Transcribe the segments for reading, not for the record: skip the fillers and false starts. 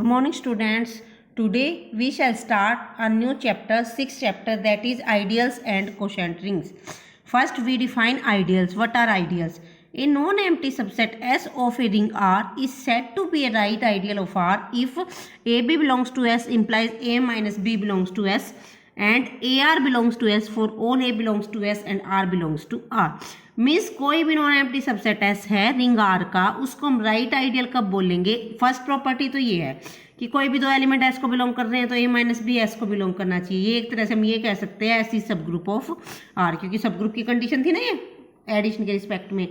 morning students. Today we shall start a new chapter, sixth chapter, that is ideals and quotient rings. First we define ideals. What are ideals? A non-empty subset S of a ring R is said to be a right ideal of R if AB belongs to S implies A minus B belongs to S and AR belongs to S for all A belongs to S and R belongs to R. Means कोई भी non empty subset S है ring are का, उसको हम right ideal कब बोलेंगे? First property तो ये है कि कोई भी दो एलिमेंट एस को बिलोंग कर रहे हैं तो ए माइनस बी एस को बिलोंग करना चाहिए। ये एक तरह से हम ये कह सकते हैं एस इज सब ग्रुप ऑफ आर, क्योंकि सब ग्रुप की कंडीशन थी ना ये एडिशन के रिस्पेक्ट में।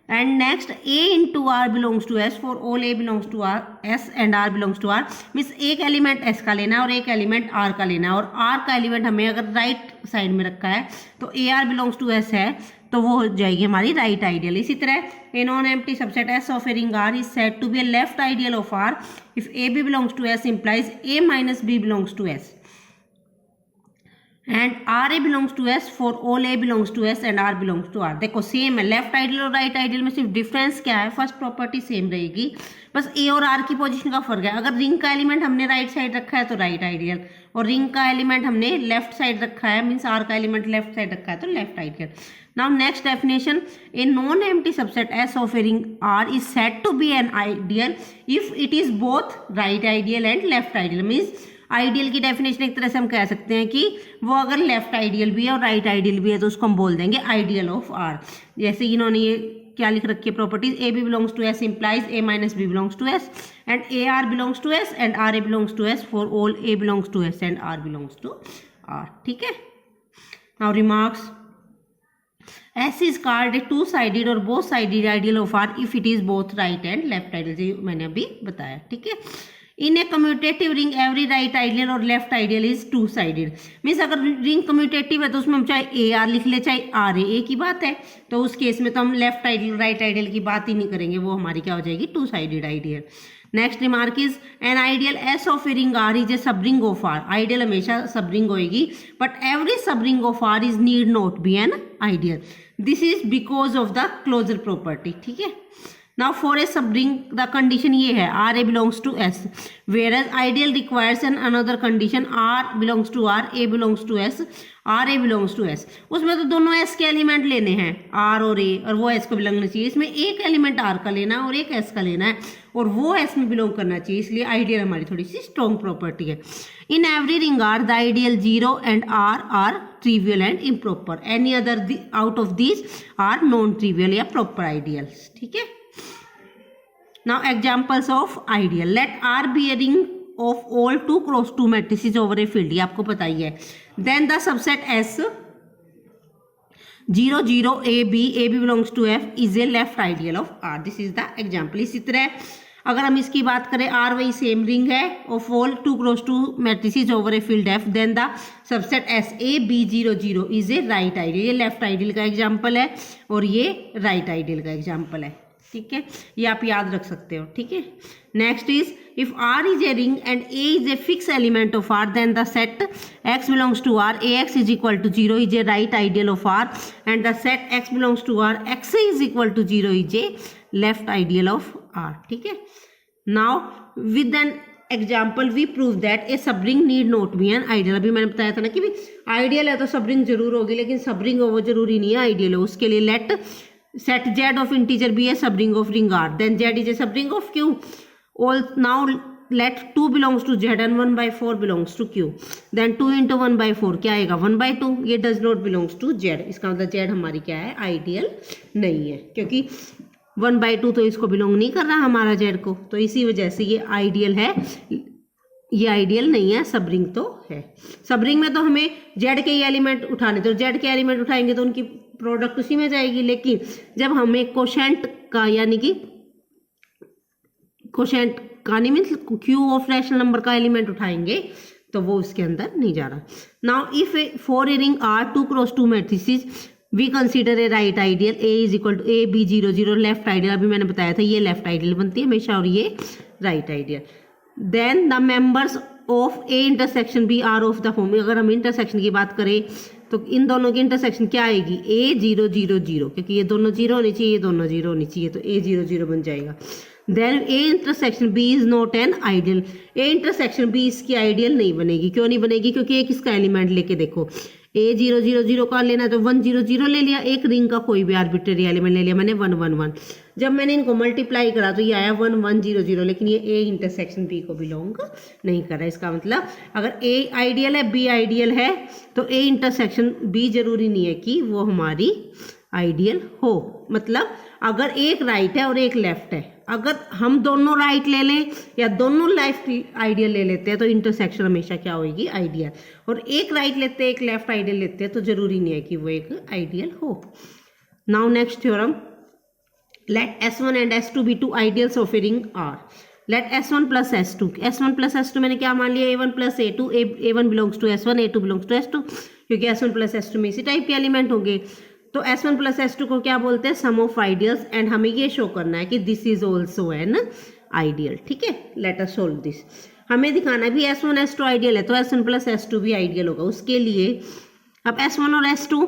And next A into R belongs to S for all A belongs to R S and R belongs to R. Means एक एलिमेंट एस का लेना है और एक एलिमेंट आर का लेना है, और आर का एलिमेंट हमें अगर राइट साइड में रखा है तो A R belongs to S है तो वो हो जाएगी हमारी राइट आइडियल। इसी तरह a non empty subset S of a ring R is said to be a left ideal of R if A B belongs to S implies A minus B belongs to S and R A belongs to S for all A belongs to S and R belongs to R. देखो same है, left ideal और right ideal में सिर्फ difference क्या है? First property same रहेगी, बस ए और आर की पोजीशन का फर्क है। अगर रिंग का एलिमेंट हमने राइट साइड रखा है तो राइट आइडियल, और रिंग का एलिमेंट हमने लेफ्ट साइड रखा है मीन्स आर का एलिमेंट लेफ्ट साइड रखा है तो left ideal. Now next definition, a non empty subset S of a ring R is said to be an ideal if it is both right ideal and left ideal. Means ideal की definition एक तरह से हम कह सकते हैं कि वो अगर लेफ्ट आइडियल भी है और राइट आइडियल भी है तो उसको हम बोल देंगे आइडियल ऑफ आर। जैसे इन्होंने ये क्या लिख रखी है properties, A B belongs to S implies A minus B belongs to S and A R belongs to S and R A belongs to S for all A belongs to S and R belongs to R. ठीक है। Now remarks, S is called a two-sided और both-sided ideal of R if it is both right and left ideal, जो मैंने अभी बताया। ठीक है। In a commutative ring every right ideal और left ideal is two sided. Means अगर ring commutative है तो उसमें हम चाहे ए आर लिख ले चाहे आर ए की बात है, तो उस केस में तो हम लेफ्ट आइडियल राइट आइडियल की बात ही नहीं करेंगे, वो हमारी क्या हो जाएगी? Two sided ideal. Next remark is an ideal S of a ring R is a sub ring of R. Ideal हमेशा सब रिंग होएगी but every sub ring of R is need not be an ideal. This is because of the closure property. ठीक है। Now for a sub ring the condition ये है R A belongs to S, whereas ideal requires an another condition R belongs to R A belongs to S R A belongs to S. उसमें तो दोनों S के element लेने हैं are और ए, और वो एस को बिलोंग करना चाहिए। इसमें एक एलिमेंट आर का लेना है और एक एस का लेना है और वो एस में बिलोंग करना चाहिए, इसलिए आइडियल हमारी थोड़ी सी स्ट्रॉन्ग प्रॉपर्टी है। In every ring R the ideal zero and R trivial and improper, any other out of these are non trivial या प्रॉपर आइडियल्स। ठीक है। Now examples of ideal, let R be a ring of all 2 cross 2 matrices over a field, ये आपको पता ही है। Then the subset S 0 0 A B belongs to F is a left ideal of R. This is the example. इसी तरह अगर हम इसकी बात करें R वही सेम रिंग है of all 2 cross 2 matrices over a field F, then the subset S A B 0 0 is a right ideal। ये लेफ्ट आइडियल का एग्जाम्पल है और ये राइट आइडियल का एग्जाम्पल है। ठीक है, ये आप याद रख सकते हो। ठीक है। Next is if R is a ring and a is a fix element of R then the set x belongs to R a x is equal to 0 is a right ideal of R and the set x belongs to R x is equal to 0 is a left ideal of R. ठीक है। Now with an example we prove that a sub ring need not be an ideal. अभी मैंने बताया था ना कि भी ideal है तो सब रिंग जरूर होगी, लेकिन सब रिंग हो वो जरूरी नहीं है आइडियल हो। उसके लिए late set z of integer be a subring of ring R, then z is a subring of Q. All now let 2 belongs to Z and 1/4 belongs to Q. Then 2 into 1/4 क्या आएगा? 1/2। ये does not belongs to Z, इसका मतलब Z हमारी क्या है? Ideal नहीं है, क्योंकि 1/2 तो इसको बिलोंग नहीं कर रहा हमारा Z को, तो इसी वजह से ये आइडियल है, ये आइडियल नहीं है, सब रिंग तो है। सब रिंग में तो हमें जेड के ही एलिमेंट उठाने, तो जेड के एलिमेंट उठाएंगे तो उनकी प्रोडक्ट उसी में जाएगी, लेकिन जब हमें कोशेंट का यानी कि कोशेंट का नहीं means Q of rational number का एलिमेंट उठाएंगे तो वो उसके अंदर नहीं जा रहा। Now if for a ring R 2 cross 2 matrices we consider a right ideal A is equal to A B 0 0 left ideal, अभी मैंने बताया था ये लेफ्ट आइडियल बनती है हमेशा और ये right ideal. Then the members of A intersection B are of the form. अगर हम इंटरसेक्शन की बात करें तो इन दोनों की इंटरसेक्शन क्या आएगी? ए 0 0 0, क्योंकि ये दोनों जीरो होनी चाहिए, ये दोनों जीरो होनी चाहिए, तो ए 0 0 बन जाएगा। Then A intersection B is not an ideal, A intersection B इसकी आइडियल नहीं बनेगी। क्यों नहीं बनेगी? क्योंकि एक इसका एलिमेंट लेके देखो, ए 0 0 0 का लेना है तो 1 0 0 ले लिया, एक रिंग का कोई भी आर्बिट्रेरी एलिमेंट ले लिया मैंने 1 1 1। जब मैंने इनको मल्टीप्लाई करा तो ये आया 1 1 0 0, लेकिन ये ए इंटरसेक्शन बी को बिलोंग नहीं कर रहा है। इसका मतलब अगर ए आइडियल है बी आइडियल है तो ए इंटरसेक्शन बी जरूरी नहीं है कि वो हमारी आइडियल हो। मतलब अगर एक राइट है और एक लेफ्ट है, अगर हम दोनों राइट ले लें या दोनों लेफ्ट आइडियल ले लेते हैं तो इंटरसेक्शन हमेशा क्या होगी? आइडियल। और एक राइट लेते हैं एक लेफ्ट आइडियल लेते हैं तो जरूरी नहीं है कि वो एक आइडियल हो। Now next theorem, let S1 and S2 be two ideals of a ring R। Let S1 plus S2, S1 plus S2 मैंने क्या मान लिया? A1 plus A2, A1 belongs to S1, A2 belongs to S2, क्योंकि S1 plus S2 में इसी type के element होंगे। तो S1 प्लस S2 को क्या बोलते हैं? सम ऑफ आइडियल्स। एंड हमें ये शो करना है कि this is also an ideal. ठीक है, लेट अस सोल्व दिस। हमें दिखाना है भी S1 S2 आइडियल है तो S1 प्लस S2 भी आइडियल होगा। उसके लिए अब S1 और S2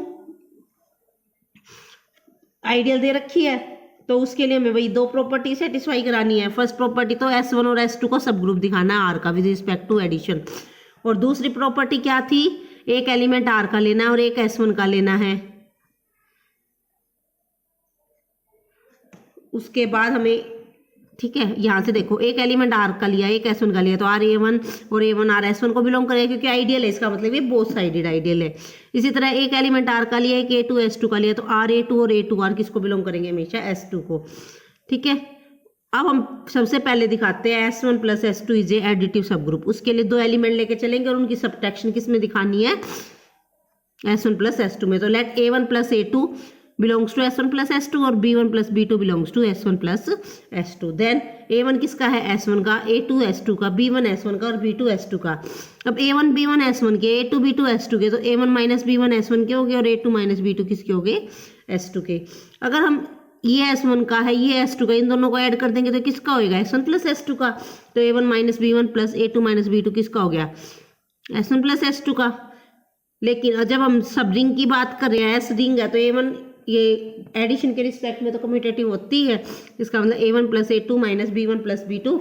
आइडियल दे रखी है तो उसके लिए हमें वही दो प्रॉपर्टी सेटिस्फाई करानी है। फर्स्ट प्रॉपर्टी तो S1 और S2 को सब ग्रुप दिखाना है R का विद रिस्पेक्ट टू एडिशन, और दूसरी प्रॉपर्टी क्या थी? एक एलिमेंट R का लेना है और एक S1 का लेना है। उसके बाद हमें, ठीक है, यहाँ से देखो एक एलिमेंट R का लिया एक S1 का लिया तो R A1 और A1 R S1 को बिलोंग करेगा क्योंकि आइडियल है, इसका मतलब ये बोथ साइडेड आइडियल है। इसी तरह एक एलिमेंट R का लिया एक A2 S2 का लिया तो R A2 और A2 R किसको बिलोंग करेंगे? हमेशा S2 को। ठीक है, अब हम सबसे पहले दिखाते हैं S1 plus S2 is A additive सब ग्रुप। उसके लिए दो एलिमेंट लेके चलेंगे और उनकी सब्ट्रैक्शन किस में दिखानी है? S1 प्लस S2 में। तो let A1 plus A2 belongs to S1 plus S2 और B1 plus B2 belongs to S1 plus S2। Then A1 किसका है? S1 का, A2 S2 का, B1 S1 का और B2 S2 का। अब A1 B1 S1 के, A2 B2 S2 के, तो A1 माइनस B1 S1 के हो गए और A2 माइनस B2 किसके हो गए? S2 के। अगर हम ये S1 का है ये S2 का, इन दोनों को ऐड कर देंगे तो किसका होएगा? S1 प्लस S2 का। तो A1 minus B1 plus A2 minus B2 किसका हो गया? S1 प्लस S2 का। लेकिन जब हम सब रिंग की बात कर रहे हैं, S रिंग है तो A1 ये एडिशन के रिस्पेक्ट में तो कम्यूटेटिव होती है। इसका मतलब A1 plus A2 minus B1 plus B2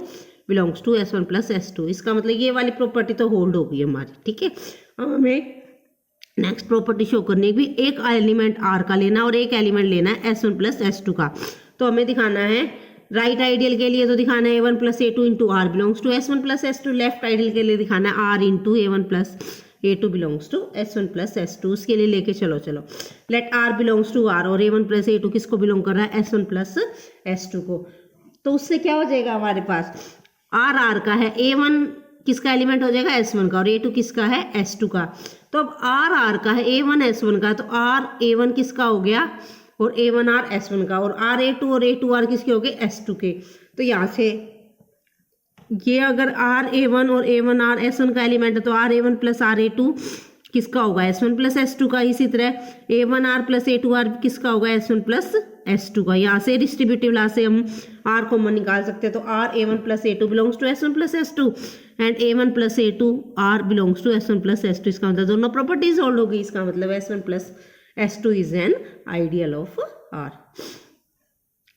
belongs to S1 plus S2। इसका मतलब ये वाली प्रॉपर्टी तो होल्ड होगी हमारी। ठीक है, अब हमें नेक्स्ट प्रॉपर्टी शो करनी है भी एक एलिमेंट R का लेना और एक एलिमेंट लेना है S1 प्लस S2 का। तो हमें दिखाना है राइट आइडियल के लिए तो दिखाना है A1 plus A2 into R belongs to S1 plus S2। Left ideal के लिए दिखाना है R into A1 plus A2 belongs to S1 plus S2। उसके लिए लेके चलो let R belongs to R और A1 प्लस A2 किसको बिलोंग कर रहा है? S1 प्लस S2 को। तो उससे क्या हो जाएगा हमारे पास? R का है, A1 किसका एलिमेंट हो जाएगा? S1 का, और A2 किसका है? S2 का। तो अब R का है, A1 S1 का, तो R A1 किसका हो गया और A1 R S1 का, और R A2 और A2 R किसके हो गए? S2 के। तो यहाँ से ये अगर R A1 और A1 R S1 का एलिमेंट है तो R A1 plus R A2 किसका होगा? S1 प्लस S2 का। इसी तरह A1 R plus A2 R किसका होगा? S1 प्लस S2 का। यहाँ से डिस्ट्रीब्यूटिव ला से हम R कॉमन निकाल सकते हैं तो R A1 plus A2 belongs to S1 plus S2 and A1 plus A2 R belongs to S1 plus S2। इसका मतलब दोनों प्रॉपर्टीज होल्ड होगी। इसका मतलब S1 plus S2 is an ideal of R।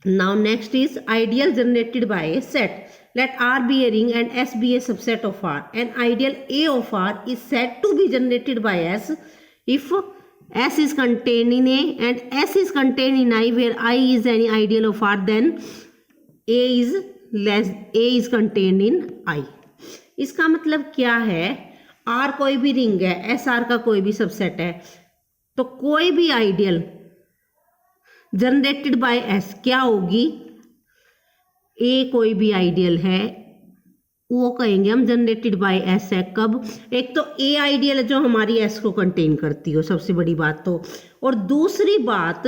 Now next is ideal generated by a set. Let R be a ring and S be a subset of R. An ideal A of R is said to be generated by S if S is contained in A and S is contained in I where I is any ideal of R, then A is contained in I. इसका मतलब क्या है? R कोई भी ring है, S R का कोई भी सबसेट है, तो कोई भी आइडियल जनरेटेड बाय S क्या होगी? A कोई भी आइडियल है वो कहेंगे हम जनरेटेड बाय S है। कब? एक तो A आइडियल है जो हमारी S को कंटेन करती हो, सबसे बड़ी बात तो, और दूसरी बात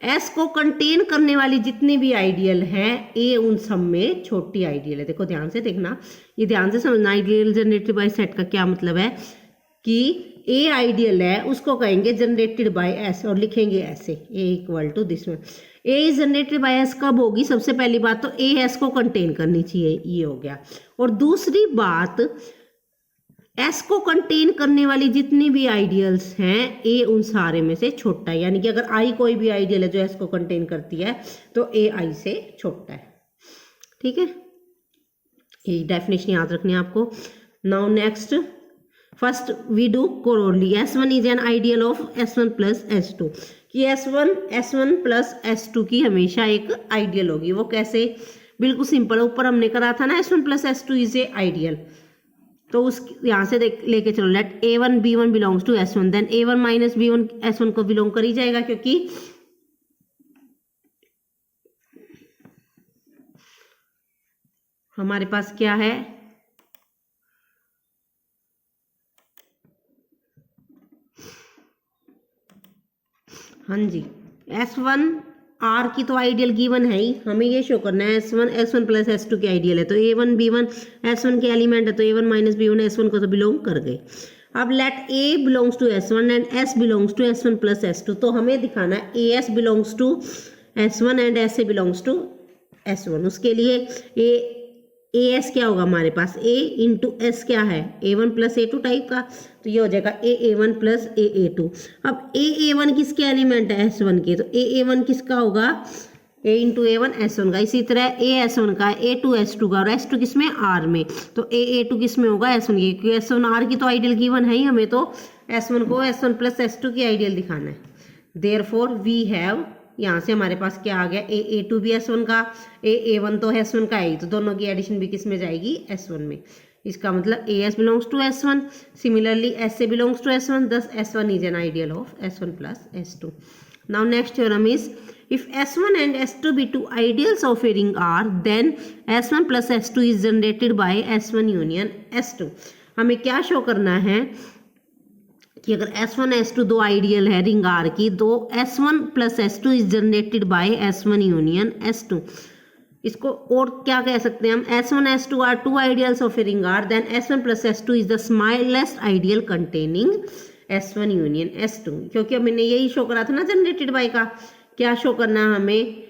S को कंटेन करने वाली जितनी भी आइडियल हैं A उन सब में छोटी आइडियल है। देखो ध्यान से देखना, ये ध्यान से समझना। आइडियल जनरेटेड बाय सेट का क्या मतलब है कि A आइडियल है उसको कहेंगे जनरेटेड बाय S और लिखेंगे ऐसे A equal to this one. A is generated by S कब होगी? सबसे पहली बात तो A S को कंटेन करनी चाहिए, ये हो गया। और दूसरी बात S को कंटेन करने वाली जितनी भी आइडियल्स हैं A उन सारे में से छोटा है। यानी कि अगर I कोई भी आइडियल है जो S को कंटेन करती है तो A I से छोटा है। ठीक है, ये डेफिनेशन याद रखनी है आपको। Now next, first we do corollary. S1 is an ideal of S1 plus S2, कि S1 प्लस S2 की हमेशा एक आइडियल होगी। वो कैसे? बिल्कुल सिंपल, ऊपर हमने करा था ना S1 plus S2 is a ideal, तो उस यहाँ से लेके चलो, let A1 B1 belongs to S1, then A1 minus B1 S1 को बिलोंग कर ही जाएगा, क्योंकि हमारे पास क्या है, हाँ जी, S1 R की तो आइडियल गिवन है ही, हमें ये शो करना है S1 प्लस S2 की आइडियल है, तो A1 B1 S1 के एलिमेंट है, तो A1 माइनस B1 S1 को तो बिलोंग कर गए। अब let A belongs to S1 and S belongs to S1 plus S2, तो हमें दिखाना है AS belongs to S1 and SA belongs to S1। उसके लिए AS क्या होगा हमारे पास, A इंटू S क्या है, A1 प्लस A2 टाइप का, तो ये हो जाएगा A1 प्लस A2। अब A1 किसके एलिमेंट है, S1 के, तो A1 किसका होगा, A इंटू A1 S1 का। इसी तरह AS1 का, A2 S2 का, और S2 किस में, R में, तो A2 किस में होगा, S1 की, क्योंकि S1 R की तो आइडियल गिवन है ही, हमें तो S1 को S1 प्लस S2 की आइडियल दिखाना है। देयरफॉर वी हैव, यहाँ से हमारे पास क्या आ गया, A2 भी S1 का, A1 तो S1 का है, तो दोनों की एडिशन भी किस में जाएगी, S1 में। इसका मतलब AS belongs to S1, similarly SA belongs to S1, thus S1 is an ideal of S1 plus S2। Now next theorem is, if S1 and S2 be two ideals of a ring R, then S1 plus S2 is generated by S1 union S2। हमें क्या show करना है कि अगर S1 S2 दो ideal है ring R की, तो S1 plus S2 is generated by S1 union S2। इसको और क्या कह सकते हैं हम, S1 S2 are two ideals of a ring R, then S1 plus S2 is the smallest ideal containing S1 union S2, क्योंकि मैंने यही शो करा था ना जनरेटेड बाय का। क्या शो करना है हमें,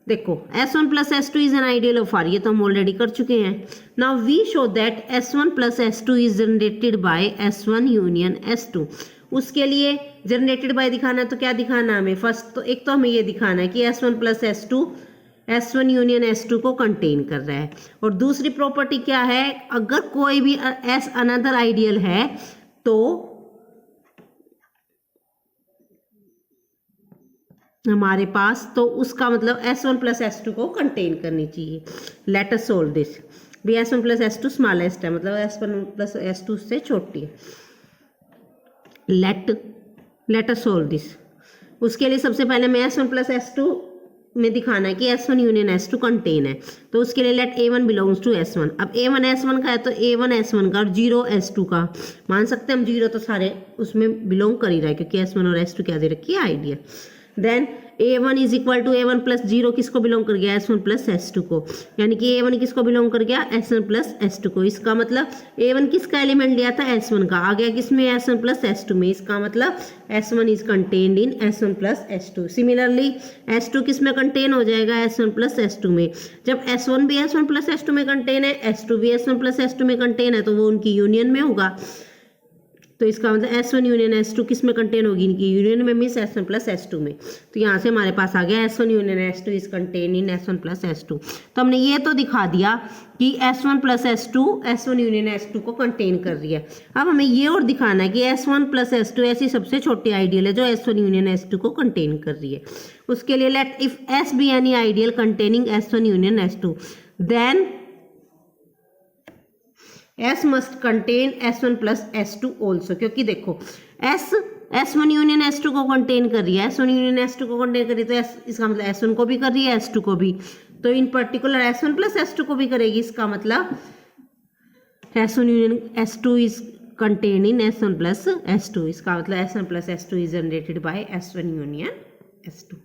देखो S1 plus S2 is an ideal of R, ये तो हम ऑलरेडी कर चुके हैं। Now we show that S1 plus S2 is generated by S1 union S2। उसके लिए जनरेटेड बाय दिखाना है, तो क्या दिखाना है हमें, फर्स्ट तो एक तो हमें ये दिखाना है कि S1 plus S2 S1 union S2 को कंटेन कर रहा है, और दूसरी प्रॉपर्टी क्या है, अगर कोई भी S अनदर आइडियल है तो हमारे पास, तो उसका मतलब S1 प्लस S2 को कंटेन करनी चाहिए। लेट अस सोल्व दिस, भी S1 प्लस S2 स्मॉलेस्ट है, मतलब S1 प्लस S2 से छोटी है। Let us solve this. उसके लिए सबसे पहले मैं S1 प्लस S2 में दिखाना है कि S1 यूनियन S2 कंटेन है, तो उसके लिए late A1 belongs to S1। अब A1 S1 का है, तो A1 S1 का और 0 S2 का, मान सकते हैं हम 0 तो सारे उसमें बिलोंग कर ही रहा है, क्योंकि S1 और S2 क्या दे रखी है, ideal. Then A1 is equal to A1 plus 0 किसको बिलोंग कर गया, S1 प्लस S2 को, यानी कि A1 किसको बिलोंग कर गया, S1 प्लस S2 को। इसका मतलब A1 किसका एलिमेंट लिया था, S1 का, आ गया किसमें, S1 प्लस S2 में। इसका मतलब S1 is contained in S1 plus S2। Similarly S2 किस में कंटेन हो जाएगा, S1 प्लस S2 में। जब S1 भी S1 प्लस S2 में कंटेन है, S2 भी S1 प्लस S2 में कंटेन है, तो वो उनकी यूनियन में होगा। तो इसका मतलब S1 यूनियन S2 किस में कंटेन होगी, इनकी यूनियन में, मीन्स S1 प्लस S2 में। तो यहाँ से हमारे पास आ गया S1 union S2 is contain in S1 plus S2। तो हमने ये तो दिखा दिया कि S1 plus S2 S1 union S2 को कंटेन कर रही है। अब हमें ये और दिखाना है कि S1 प्लस S2 ऐसी सबसे छोटी आइडियल है जो S1 यूनियन S2 को कंटेन कर रही है। उसके लिए let if S be any ideal containing S1 union S2, then S must contain S1 plus S2 also, क्योंकि देखो S1 यूनियन S2 को कंटेन कर रही है, S1 यूनियन S2 को कंटेन कर रही है, तो इसका मतलब S1 को भी कर रही है, S2 को भी, तो इन पर्टिकुलर S1 प्लस S2 को भी करेगी। इसका मतलब S1 union S2 is contain in S1 plus S2। इसका मतलब S1 plus S2 is generated by S1 union S2।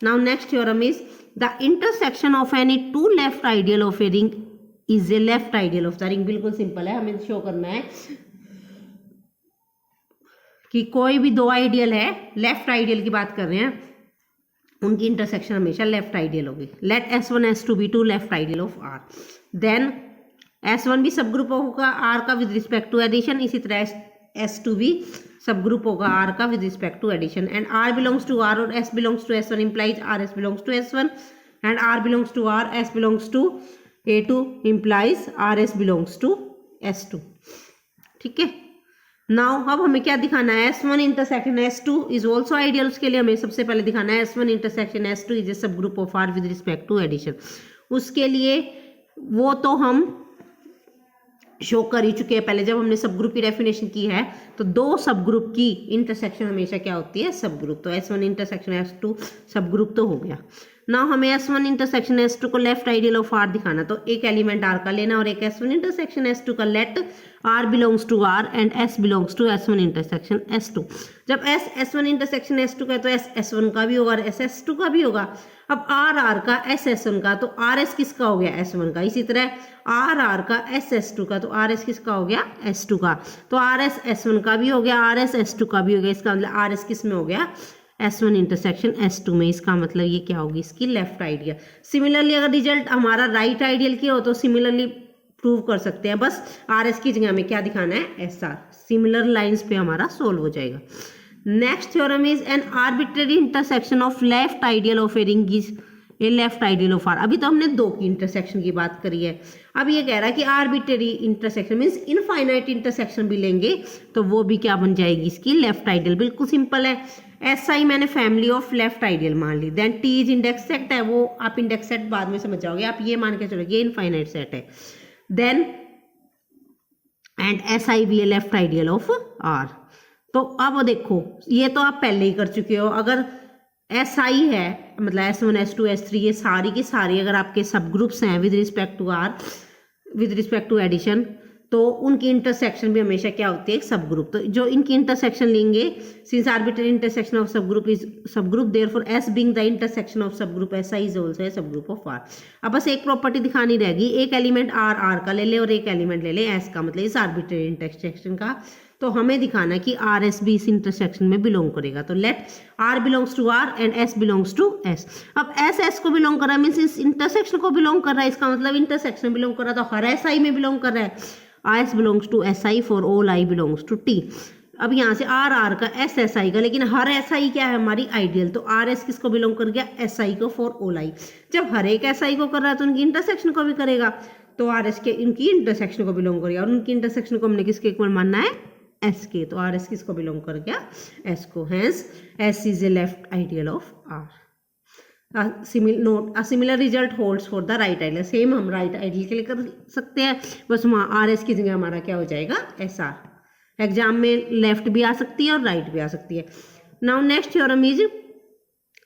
Now next theorem is the intersection of any two left ideal of a ring is a left ideal of the ring. बिल्कुल simple है, हमें show करना है कि कोई भी दो ideal है, लेफ्ट आइडियल की बात कर रहे हैं, उनकी इंटरसेक्शन हमेशा लेफ्ट आइडियल होगी। Let S1 S2 be two left ideal of R, then S1 भी सब ग्रुप होगा R का विद रिस्पेक्ट टू एडिशन, इसी तरह S2 भी सब ग्रुप होगा R का with respect to addition. And R belongs to R और S belongs to S1 implies RS belongs to S1 and R belongs to R, S belongs to A2 implies RS belongs to S2, ठीक है। Now अब हमें क्या दिखाना है, S1 intersection S2 is also ideal. उसके लिए हमें सबसे पहले दिखाना है S1 intersection S2 is a सब group of R with respect to addition. उसके लिए वो तो हम शो कर ही चुके हैं पहले, जब हमने सब ग्रुप की डेफिनेशन की है। तो दो सब ग्रुप की इंटरसेक्शन हमेशा क्या होती है, सब ग्रुप। तो S1 इंटरसेक्शन S2 सब ग्रुप तो हो गया। ना हमें S1 इंटरसेक्शन S2 को लेफ्ट आइडियल ऑफ R दिखाना, तो एक एलिमेंट R का लेना और एक S1 इंटरसेक्शन S2 का let R belongs to R and S belongs to S1 intersection S2। जब S S1 इंटरसेक्शन S2 का है तो S S1 का भी होगा और S S2 का भी होगा। अब R R का S S1 का, तो R S किसका हो गया, S1 का। इसी तरह R R का S S2 का, तो R S किसका हो गया, S2 का। तो R S S1 का भी हो गया, R S S2 का भी हो गया। इसका मतलब R S किस में हो गया, S1 इंटरसेक्शन S2 में। इसका मतलब ये क्या होगी, इसकी लेफ्ट आइडियल। सिमिलरली अगर रिजल्ट हमारा राइट आइडियल की हो तो सिमिलरली प्रूव कर सकते हैं। बस RS की जगह में क्या दिखाना है, SR। सिमिलर लाइंस पे हमारा सोल्व हो जाएगा। Next theorem is an arbitrary intersection of left ideal of a ring is a left ideal of R। अभी तो हमने दो की इंटरसेक्शन की बात करी है। अब ये कह रहा है कि arbitrary intersection means infinite intersection भी लेंगे तो वो भी क्या बन जाएगी, इसकी लेफ्ट आइडियल। बिल्कुल सिंपल है। SI मैंने फैमिली ऑफ लेफ्ट आइडियल मान ली, then T is index set है, वो आप इंडेक्स सेट बाद में समझ जाओगे। आप ये मान के चलोगे इनफाइनाइट सेट है। देन एंड SI भी है लेफ्ट आइडियल ऑफ R। तो अब देखो ये तो आप पहले ही कर चुके हो। अगर SI है मतलब S1 S2 S3 ये सारी की सारी अगर आपके सब ग्रुप्स हैं with respect to R with respect to addition, तो उनकी इंटरसेक्शन भी हमेशा क्या होती है, एक सब ग्रुप। तो जो इनकी इंटरसेक्शन लेंगे, since arbitrary intersection of subgroup is subgroup, therefore S being the intersection of subgroup SI is also a सब ग्रुप ऑफ R। अब बस एक प्रॉपर्टी दिखानी रहेगी, एक एलिमेंट R का ले ले और एक एलिमेंट ले ले S का, मतलब इस आर्बिट्रेरी इंटरसेक्शन का। तो हमें दिखाना कि RS भी इस इंटरसेक्शन में बिलोंग करेगा। तो let R belongs to R and S belongs to S। अब S को बिलोंग कर रहा है मीन्स इस इंटरसेक्शन को बिलोंग कर रहा है, इसका मतलब इंटरसेक्शन बिलोंग कर रहा है, तो हर SI में बिलोंग कर रहा है। S belongs to SI for all I belongs to T। अब यहाँ से R का S SI का, लेकिन हर SI क्या है हमारी आइडियल। तो RS किसको बिलोंग कर गया, SI को फॉर ऑल I। जब हर एक SI को कर रहा है तो उनकी इंटरसेक्शन को भी करेगा, तो RS के इनकी इंटरसेक्शन को बिलोंग करेगा और उनकी इंटरसेक्शन को हमने किसके इक्वल मानना है, S के। तो RS किसको बिलोंग कर गया, S को। Hence S is a left ideal of R। Similar result holds for the right ideal. Same हम राइट आइडियल के लिए कर सकते हैं, बस वहाँ RS की जगह हमारा क्या हो जाएगा, SR। एग्जाम में लेफ्ट भी आ सकती है और राइट भी आ सकती है। Now next theorem is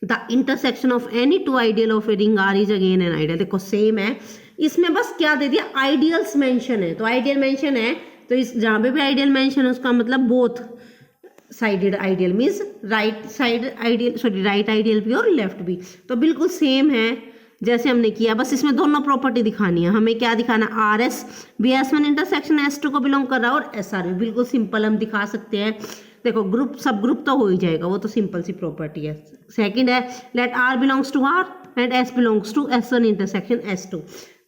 the intersection of any two ideal of a ring R is again an ideal. देखो सेम है, इसमें बस क्या दे दिया, आइडियल्स मेंशन है। तो आइडियल मेंशन है तो इस जहाँ पे भी आइडियल मेंशन है उसका मतलब both sided ideal means right side ideal, sorry right ideal भी और लेफ्ट भी। तो बिल्कुल सेम है जैसे हमने किया, बस इसमें दोनों प्रॉपर्टी दिखानी है। हमें क्या दिखाना, RS भी S1 इंटरसेक्शन S2 को बिलोंग कर रहा है और SR भी। बिल्कुल सिंपल हम दिखा सकते हैं। देखो ग्रुप सब ग्रुप तो हो ही जाएगा, वो तो सिंपल सी प्रॉपर्टी है। सेकंड है let R belongs to R and S belongs to S1 intersection S2।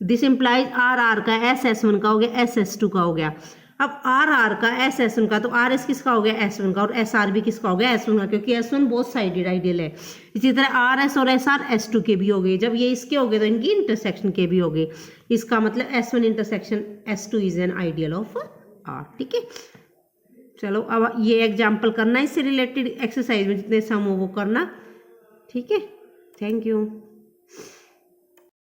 This implies R का S S1 का हो गया, S S2 का हो गया। अब R का S S1 का, तो RS किसका हो गया, S1 का, और SR भी किसका हो गया, S1 का, क्योंकि S1 बोथ साइडेड आइडियल है। इसी तरह RS और SR S2 के भी हो गए। जब ये इसके हो गए तो इनकी इंटरसेक्शन के भी हो गए। इसका मतलब S1 intersection S2 is an ideal of R। ठीक है, चलो अब ये एग्जाम्पल करना, इससे रिलेटेड एक्सरसाइज में जितने सम हो वो करना। ठीक है, थैंक यू।